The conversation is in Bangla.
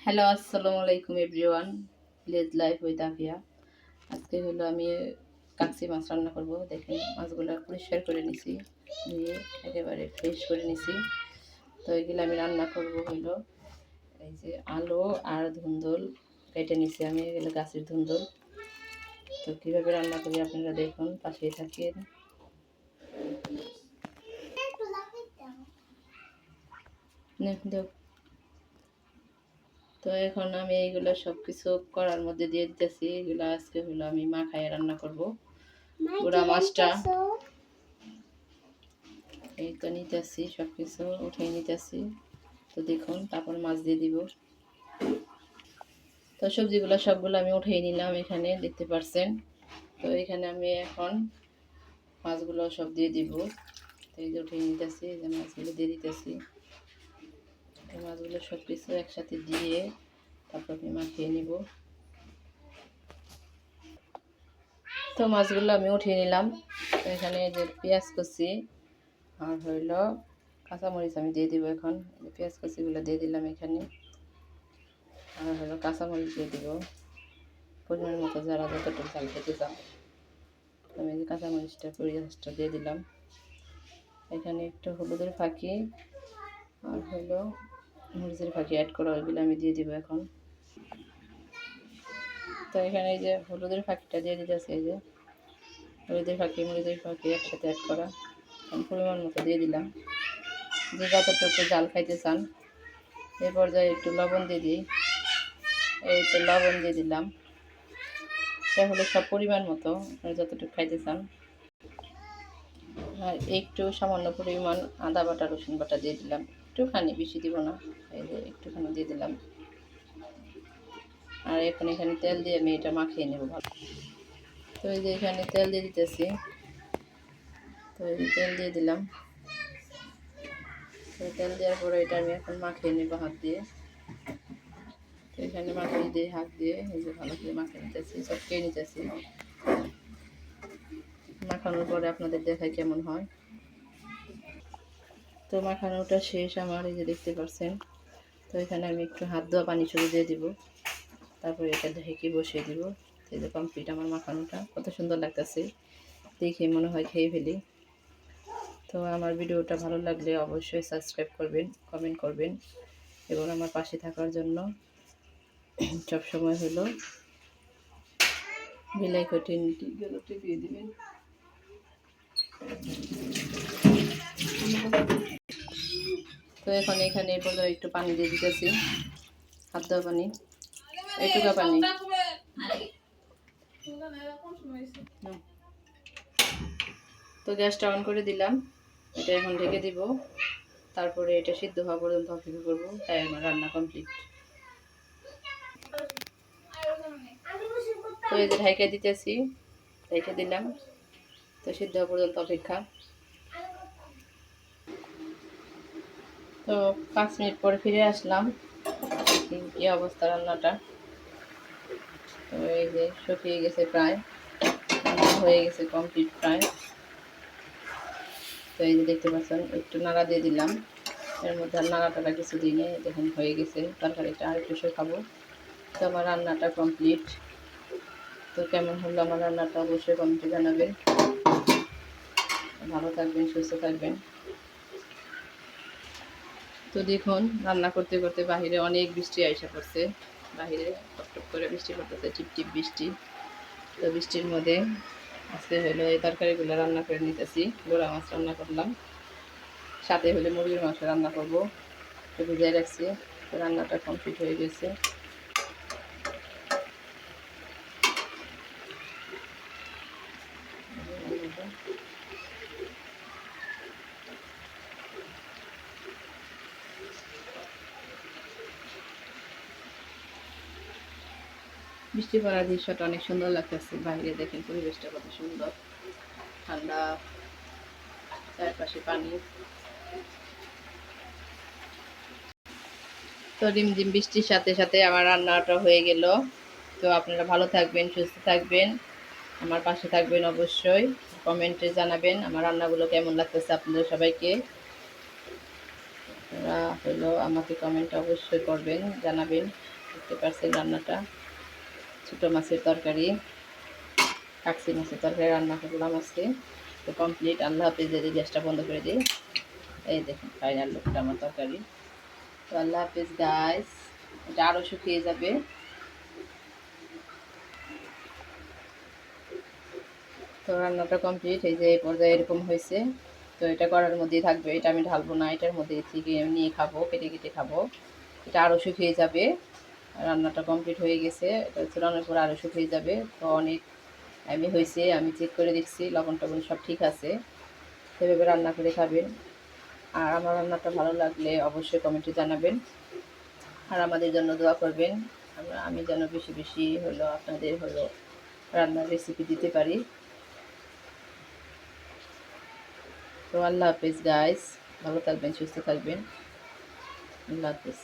হ্যালো, আসসালামু আলাইকুম everyone. Village life with Afia. আজকে হলো আমি কাচ্চি মাছ রান্না করব। দেখেন মাছগুলো পরিষ্কার করে নিছি, নিয়ে একেবারে ফ্রেশ করে নিছি। তো এগুলো আমি রান্না করব হলো এই যে আলু আর ধুন্দুল কেটে নিছি আমি, এগুলো গাছের ধুন্দুল। তো কীভাবে রান্না করি আপনারা দেখুন, পাশেই থাকেন। তো এখন আমি এইগুলো সব কিছু করার মধ্যে দিয়ে দিতেছি। এগুলো আজকে হলো আমি মাখায় রান্না করব। গুড়া মাছটা এই তো নিতেছি, সব কিছু উঠিয়ে নিতেছি। তো দেখুন, তারপর মাছ দিয়ে দিব। তো সবজিগুলো সবগুলো আমি উঠিয়ে নিলাম, এখানে দেখতে পাচ্ছেন। তো এখানে আমি এখন মাছগুলো সব দিয়ে দিব। তো এই যে উঠিয়ে নিতেছি, এই যে মাছগুলো দিয়ে দিতেছি। এই মাছগুলো সব কিছু একসাথে দিয়ে তারপর আমি মাখিয়ে নিব। তো মাছগুলো আমি উঠিয়ে নিলাম। তো এখানে যে পেঁয়াজ কুচি আর হইল কাঁচামরিচ আমি দিয়ে দিব। এখন পেঁয়াজ কুচিগুলো দিয়ে দিলাম এখানে, আর হলো কাঁচামরিচ দিয়ে দিব পরিমাণ মতো, যারা যতটুকু ঝাল খেতে চান। আমি যে কাঁচামরিচটা পেঁয়াজটা দিয়ে দিলাম। এখানে একটু হলুদের ফাঁকি আর হলো মরিচের ফাঁকি অ্যাড করা, ওইগুলো আমি দিয়ে দিব এখন। তো এখানে এই যে হলুদের ফাঁকিটা দিয়ে দিতেছে, এই যে হলুদের ফাঁকি মরিচের ফাঁকি একসাথে অ্যাড করা, আমি পরিমাণ মতো দিয়ে দিলাম। যে যতটুকু জাল খাইতে চান। এই পর্যায়ে একটু লবণ দিয়ে দিই, এই তো লবণ দিয়ে দিলাম। এটা হলো সব পরিমাণ মতো, আপনারা যতটুকু খাইতে চান। আর একটু সামান্য পরিমাণ আদা বাটা রসুন বাটা দিয়ে দিলাম, একটুখানি, বেশি দিব না, এই যে একটুখানি দিয়ে দিলাম। আর এখন এখানে তেল দিয়ে আমি এটা মাখিয়ে নেব ভালো। তো এই যে এখানে তেল দিয়ে দিতেছি। তো এই যে তেল দিয়ে দিলাম। তো তেল দেওয়ার পরে এটা আমি এখন মাখিয়ে নেব হাত দিয়ে। তো এখানে মাখিয়ে দিয়ে হাত দিয়ে এই যে ভালো করে মাখিয়ে নিতেছি, চটকিয়ে নিতেছি। মাখানোর পরে আপনাদের দেখায় কেমন হয়। তো মাখানোটা শেষ আমার, এই যে দেখতে পাচ্ছেন। তো এখানে আমি একটু হাত ধোয়া পানি শুরু দিয়ে দিব, তারপরে এটা ঢেকে বসিয়ে দিব। এই যে কমপ্লিট আমার মাখানোটা, কত সুন্দর লাগতেছে দেখে, মনে হয় খেয়ে ফেলি। তো আমার ভিডিওটা ভালো লাগলে অবশ্যই সাবস্ক্রাইব করবেন, কমেন্ট করবেন এবং আমার পাশে থাকার জন্য সবসময় হলো বেল আইকনটি টিপিয়ে দিবেন। তো এখন এখানে এই পর্যন্ত একটু পানি দিয়ে দিতেছি, হাত দেওয়া পানি, এইটুকু পানি। তো গ্যাসটা অন করে দিলাম, এটা এখন ঢেকে দিব। তারপরে এটা সিদ্ধ হওয়া পর্যন্ত অপেক্ষা করবো, তাই আমার রান্না কমপ্লিট। তো এই যে ঢাইকা দিতেছি, ঢেকে দিলাম। তো সিদ্ধ হওয়া পর্যন্ত অপেক্ষা। তো 5 মিনিট পরে ফিরে আসলাম, কি অবস্থা রান্নাটা। তো এই যে শুকিয়ে গেছে প্রায়, হয়ে গেছে কমপ্লিট প্রায়। তো এই যে দেখতে পাচ্ছেন, একটু নাড়া দিয়ে দিলাম। এর মধ্যে আর নাড়াটা কিছু দিই নেই, দেখুন হয়ে গেছে। তরকারিটা আর একটু শুকাবো। তো আমার রান্নাটা কমপ্লিট। তো কেমন হলো আমার রান্নাটা অবশ্যই কমেন্টে জানাবেন। ভালো থাকবেন, সুস্থ থাকবেন। তো দেখুন, রান্না করতে করতে বাহিরে অনেক বৃষ্টি আইসা পড়ছে। বাহিরে টপটপ করে বৃষ্টি পড়তেছে, টিপটিপ বৃষ্টি। তো বৃষ্টির মধ্যে আজকে হলো এই তরকারিগুলো রান্না করে নিতেছি। গোড়া মাছ রান্না করলাম, সাথে হলে মুরগির মাংস রান্না করবো, তো ভিজিয়ে রাখছি। তো রান্নাটা কমপ্লিট হয়ে গেছে। বৃষ্টি পড়ার দৃশ্যটা অনেক সুন্দর লাগতেছে। বাইরে দেখেন পরিবেশটা কত সুন্দর, ঠান্ডা, চারপাশে পানি। তো রিমঝিম বৃষ্টির সাথে সাথে আমার রান্নাটা হয়ে গেল। তো আপনারা ভালো থাকবেন, সুস্থ থাকবেন, আমার পাশে থাকবেন অবশ্যই। কমেন্টে জানাবেন আমার রান্নাগুলো কেমন লাগতেছে আপনাদের সবাইকে। আপনারা হলো আমাকে কমেন্ট অবশ্যই করবেন, জানাবেন। দেখতে পাচ্ছেন রান্নাটা ছোটো মাছের তরকারি, কাকসি মাছের তরকারি রান্না করলাম আজকে। তো কমপ্লিট। আল্লাহ হাফেজ। দিয়ে গ্যাসটা বন্ধ করে দিই। এই দেখুন ফাইনাল লুকটা আমার তরকারি। তো আল্লাহ হাফেজ গাইস। এটা আরও শুকিয়ে যাবে। তো রান্নাটা কমপ্লিট। এই যে এই পর্যায়ে এরকম হয়েছে। তো এটা করার মধ্যেই থাকবে, এটা আমি ঢালবো না, এটার মধ্যে থেকে নিয়ে খাবো, কেটে কেটে খাবো। এটা আরও শুকিয়ে যাবে। রান্নাটা কমপ্লিট হয়ে গেছে। এটা চুলানোর পর আরও শুকিয়ে যাবে। তো অনেক আমি হয়েছে, আমি চেক করে দেখছি লবণ টবণ সব ঠিক আছে। সেভাবে রান্না করে খাবেন। আর আমার রান্নাটা ভালো লাগলে অবশ্যই কমেন্টে জানাবেন। আর আমাদের জন্য দোয়া করবেন, আমি যেন বেশি বেশি হলো আপনাদের হলো রান্নার রেসিপি দিতে পারি। তো আল্লাহ হাফেজ গাইস, ভালো থাকবেন, সুস্থ থাকবেন। আল্লাহ হাফেজ।